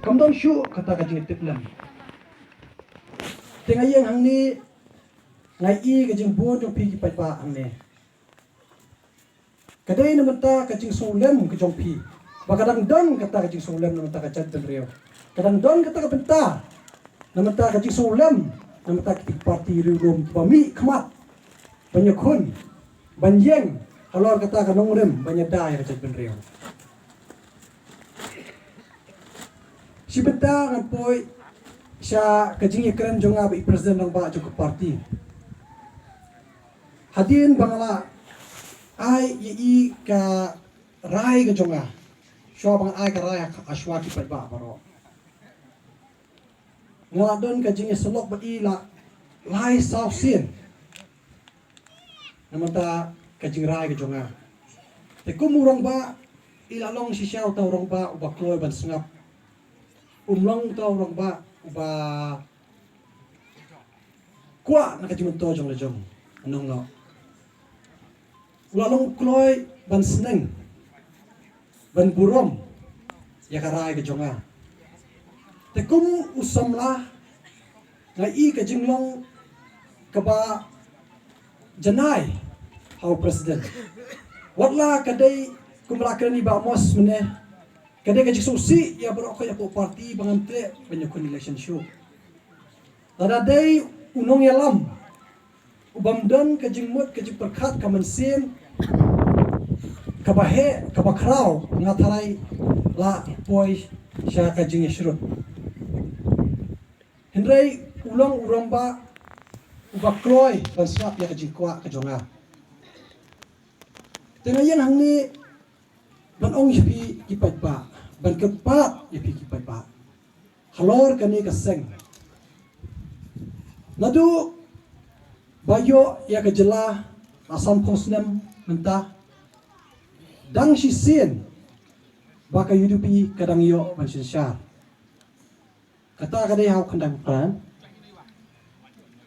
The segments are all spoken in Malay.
Kamdong syu kata kajing tiplam. Tengah yang hang ni ngai i kajing bon jong pi ki pai pa hang ni. Kadai na mata kajing sulem ke jong pi. Bakadang don kata kajing sulem na mata kacat tenrio. Kadang don kata ka benta. Na mata kajing sulem na mata ki parti rum pami khamat. Banyakun banjeng halor kata ka nongrem banyadai kacat tenrio. Si benta ngampoi siya kajing ikren jonga ba presiden ng ba jong parti. Hadin bangala ai i ka rai ka jonga. Siya bang ai ka rai aswa ki ba baro. Ngaladon kajing selok ba ila lai south sin. Namata kajing rai ka jonga. Te kumurang ba ila long si siya ta urang ba uba kloy ban sngap. Umlang tau orang ba uba kuat nak cuma tu jong lejong anong no ulalong kloy ban seneng ban burom ya karai ke jonga tekum usam lah ngai i ke jinglong kaba janai hau presiden watla kadai kumlakan iba mos meneh kadang kajik susi ya berok ya parti bangante banyakun election show. Tada day unong yalam ubamdan kajing mut kajik perkat kamansin kabahe kabakrau ngatarai la boy sya kajing yashrut. Hendrai ulang uramba ubakloy bansap ya kajing kwa kajonga. Tengah yang hang ni ban ong yipi kipat ba ban kepat yipi kipat ba halor kani kaseng nadu bayo ya kejela asam posnem mentah dang sisin baka yudupi kadang yo ban syar kata kadai hau kandang pran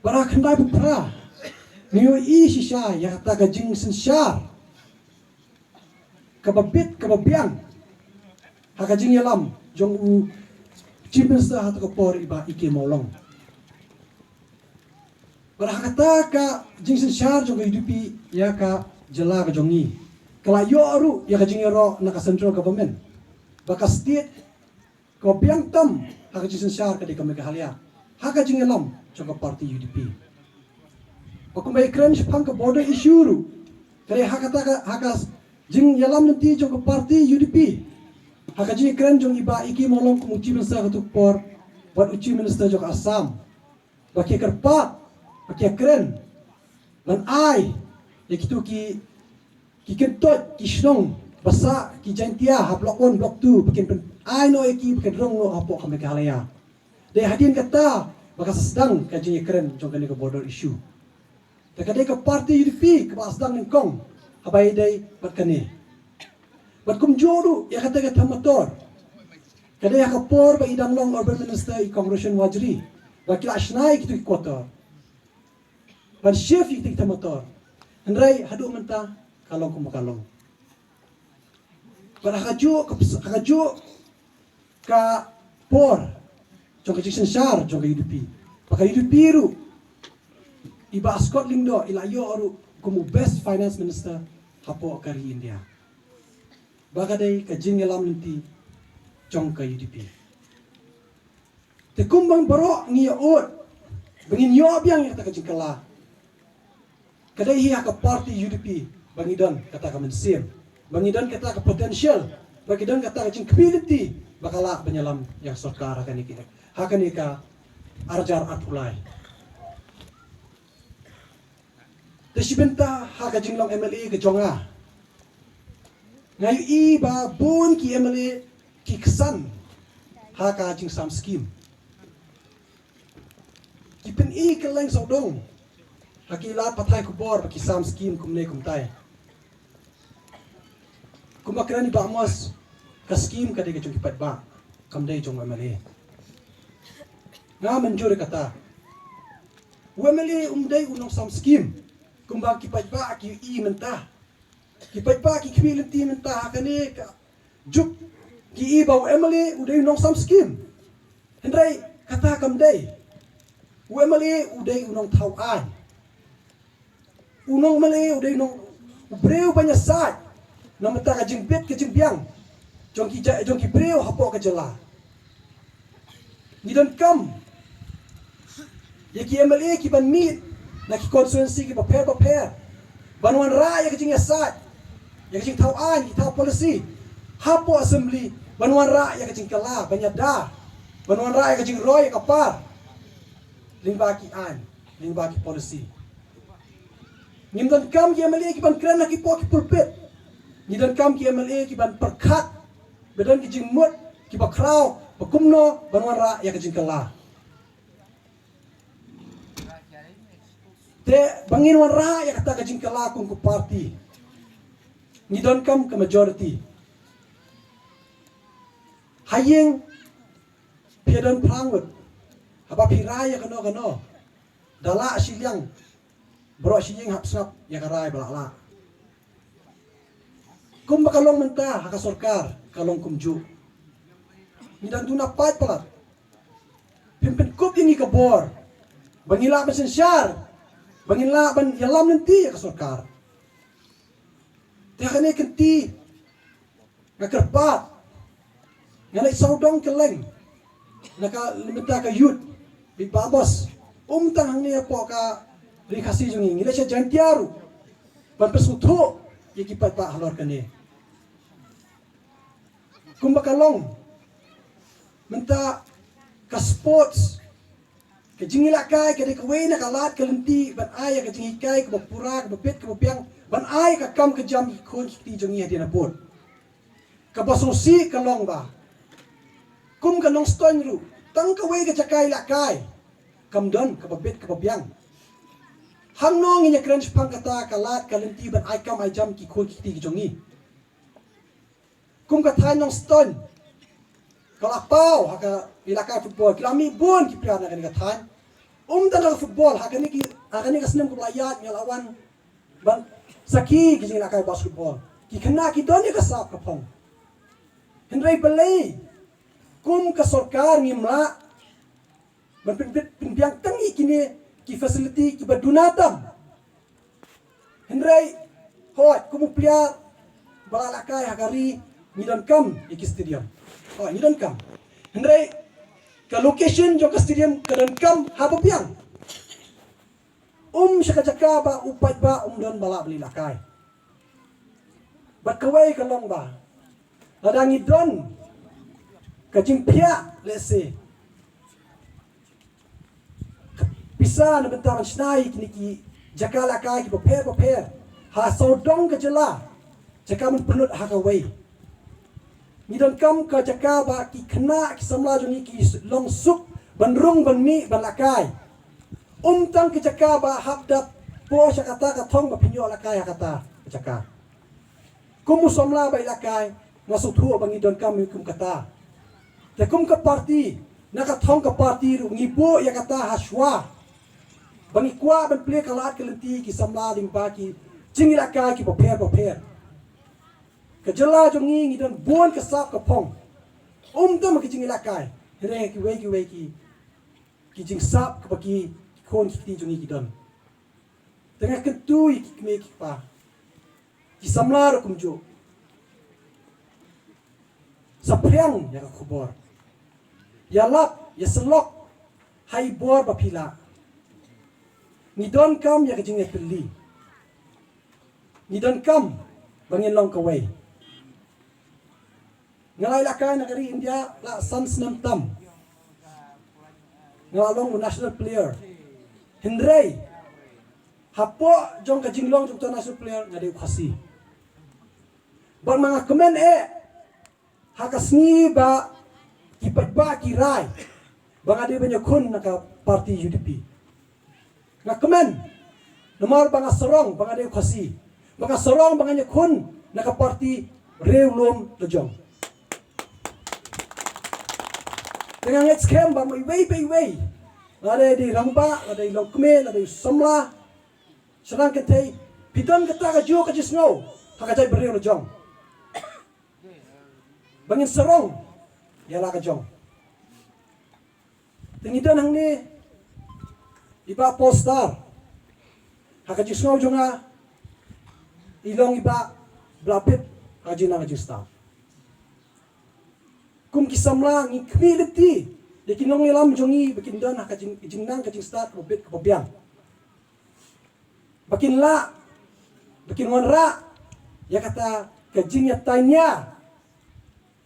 bara kandai putra niyo i shisha ya kata kajing syar kababit kababiang hakajing yalam jong u chiminsta hat ko por iba iki molong berhakata ka jingsin syar jong hidupi ya ka jela ka jongi kala yo aru ya ka jingero na ka central government baka state ko biang tam hakajing syar ka di ka meghalaya hakajing yalam jong ka party UDP bakumai crunch pang ka border issue ru kare hakata ka hakas jing yalam nanti jong parti UDP hakaji keren jong iba iki molong kumuci minister ketuk por buat uci minister jong Assam baki kerpat baki keren dan ai ya kitu ki kentot ki snong basa ki jantia ha blok 1 blok 2 bikin ai no iki bikin rong no apo kami halaya de hadin kata baka sedang kaji keren jong kani ke border issue takade ke parti UDP ke sedang nengkong abai dai batkani bat kum joru ya kata kata motor kada ya kapor ba idang long urban minister I congression wajri ba kila asnai kitu kota ban chef ikti kata motor andrai hadu menta kalong kum kalong ba hakaju ka por jong kajisen syar jong UDP pakai UDP ru iba Scotland do ilayo aru kumu best finance minister hapo kari India. Bagadai kajing yalam nanti jong ka UDP. Te kumbang baro ngi ot bangin yo biang kata kajing kala. Kadai hiya ka party UDP bangidon kata ka mensim. Bangidon kata ka potential. Bangidon kata kajing community bakala penyalam yang sarkar akan iki. Hakan ika arjar atulai. Desibenta haka jinglong MLA ke jonga. Ngayu i ba bon ki MLA ki kesan haka jing sam skim. Ki pen i ke leng sodong. Haki la patai kubor ki sam skim kumne kumtai. Kumakrani ba mos ka skim ka de jong kipat ba kamdai jong MLA. Nga menjure kata. MLA umdai unong sam skim. Kumbang kipat ba ki i mentah kipat ba ki kwilenti mentah kani ka juk ki i baw emale uday nong sam skim Hendrai kata kamdai. Uemali udai unong tauan. Unong mali udai unong breu banyak saat. Namata kajing bet kajing biang. Jongki breu hapo kajela. Nidon kam. Yaki MLA ki ban meet. Naki konstituensi ki paper. Banuan raya kajing yasat. Ya kajing tauan, ki tau polisi. Hapo assembly. Banuan raya kajing kala, banyak dah. Banuan raya kajing roy kapar. Lingbaki an, lingbaki polisi. Nidon kam ki MLA ki ban kran ki pulpit. Nidon kam ki MLA ki ban perkat. Bedan ki jing mut, ki bakraw, bakumno, banuan raya kajing kala. Te bangin wan raya kata kajing kala kung ku party. Nidon kam ke majority. Hayeng piadan prangwet. Apa piraya kano. Dala silyang. Bro siyeng hapsap ya karay balala. Kum bakalong menta haka sorkar kalong kumju. Nidon tuna pat palat. Pimpin kup ini kabor. Bangila basensyar. Bangila ban yalam nanti ya kasorkar. Tiya kani kenti ngakerpat ngalai saudong keleng naka limita ka yud bibabos tang hang niya po ka rikasi jungi ngila siya jantiaru ban pesuto yikipat pa halor kani kumbakalong menta ka sports ka jingila kai ka dikaway na kalat kalenti ban aya ka jingikai ka bapura ka bapit ka bapiang ban ay ka kam ka jam ikon kiti jongi hati na pun. Ka basosi ka long ba. Kum ka nong stone ru. Tang ka way ka jakay lakay. Kam don ka babit ka babyang. Hang nong inya crunch pang kata kalat kalenti ban ay kam ay jam kikon kiti jongi. Kum ka tan nong stone. Kalapaw haka ilakay football. Kilami bun ki piana ka tan. Tan football haka ni ka sinem ko layat ngalawan ban Saki kijing lakai basketball. Ki kena ki don ka sap kapong. Hendrai belai. Kum ka sorkar ngimla. Man pinbiang tangi kini ki facility ki badunatam. Hendrai hot kumuplia balalakai hakari ngidon kam iki stadium. Oh ngidon kam. Hendrai ka location jo ka stadium kadon kam hapapiang. Siya kajaka ba, upat ba, don bala beli lakai. Bat kaway kalong ba. Ladangi don. Kajing pia, let's say. Bisa na bentaman sinay kini ki jaka lakai ki paper. Ha saudong kajala. Jaka man penut ha kaway. Nidon kam ka jaka ba ki kena ki samla jungi ki long suk banrung ban mi ban lakai. Tang kejaka ba habdap po siya kata katong mapinyo lakay kata kejaka. Kumusomla ba ilakay ngasuthu bangidon kami kum kata. Te kum ka party nakatong ka party ru ngipo ya kata haswa. Bangikwa ban ple kalat kelenti ki samla ding paki jingilakay ki paper. Kejala jongi ngidon bon kasap kapong. Tang ki jingilakay. Here ki wei ki jing sap kapaki kon kiti jungi kidon. Tengah kentui kikme kikpa. Kisamlar kumjo. Sapriang ya kubor. Ya lap ya selok hai bor bapila. Nidon kam ya kajing pili. Nidon kam bangin long kaway. Ngalai lakay nakari India la sans nam tam. Ngalalong national player. Hendrai hapo jong ka jinglong jong national player ngade khasi bang mga komen hakasni ba kipat ba kirai bang ade banyak kun naka party UDP nga komen nomor bang sorong bang ade khasi bang sorong bang nya kun naka party reulom lojong dengan scam bang wei ada di rangba, ada di lokme, ada di samla. Serang ketai, pidan kata kajo kaji snow, hakatai beri lo jong. Bangin serong, ya lah kajong. Tingidan hang ni iba poster. Hakajing snow jonga ilong iba blapit hajin na hajing staff. Kum kisamla ngi kmiliti yakinong nilam jongi bakindan hakajing jingnang kajing staff bobit kepobiang. Bakinla bakin wanra ya kata kajing ya tanya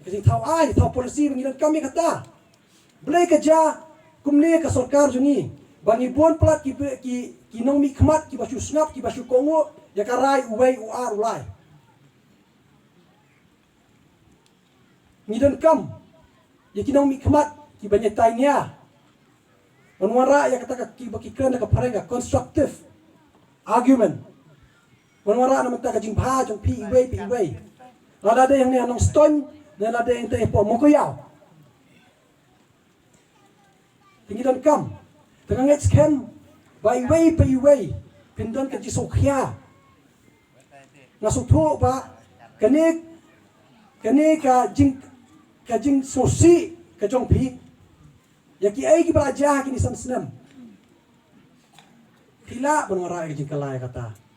kajing tahu ai tahu polisi bengilan kami kata belai kerja kumne ka sarkar jungi bangi bon plat ki kinong mi khmat ki basu snap ki basu kongo ya karai uwei uar ulai ngidan kam ya kinong mi khmat ki banya tanya wanwara ya kata ki baki kran ka parenga constructive argument wanwara na mata kajing bha jong pi iwei lada yang ni anong stone dan lada yang teh po mokoyao tingidan kam tengah scam by way pay way pindan ka jisokya nasutho ba kane ka jing sosi ka jong pi yaki ai ki belajar kini sam senam hila banwara ka jing kalai kata